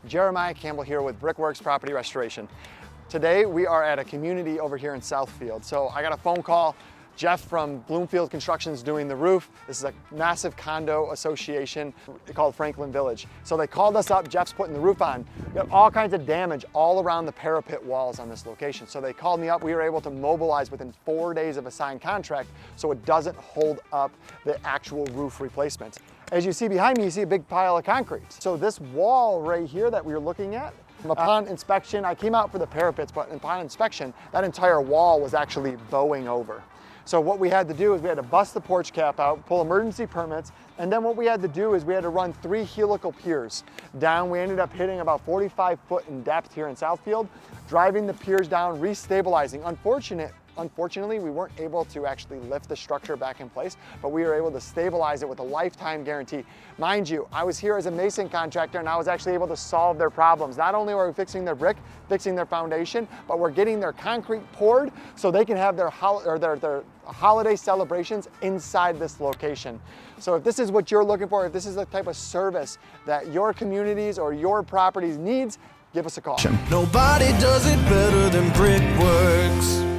Jeremiah Campbell here with Brickworks Property Restoration. Today we are at a community over here in Southfield. So I got a phone call. Jeff from Bloomfield Construction is doing the roof. This is a massive condo association called Franklin Village. So they called us up, Jeff's putting the roof on. We have all kinds of damage all around the parapet walls on this location. So they called me up, we were able to mobilize within 4 days of a signed contract so it doesn't hold up the actual roof replacement. As you see behind me, you see a big pile of concrete. So this wall right here that we were looking at, upon inspection, I came out for the parapets, but upon inspection, that entire wall was actually bowing over. So what we had to do is we had to bust the porch cap out, pull emergency permits, and then what we had to do is we had to run 3 helical piers down. We ended up hitting about 45 foot in depth here in Southfield, driving the piers down, restabilizing. Unfortunately, we weren't able to actually lift the structure back in place, but we were able to stabilize it with a lifetime guarantee. Mind you, I was here as a mason contractor and I was actually able to solve their problems. Not only were we fixing their brick, fixing their foundation, but we're getting their concrete poured so they can have their holiday celebrations inside this location. So if this is what you're looking for, if this is the type of service that your communities or your properties needs, give us a call. Nobody does it better than Brickworks.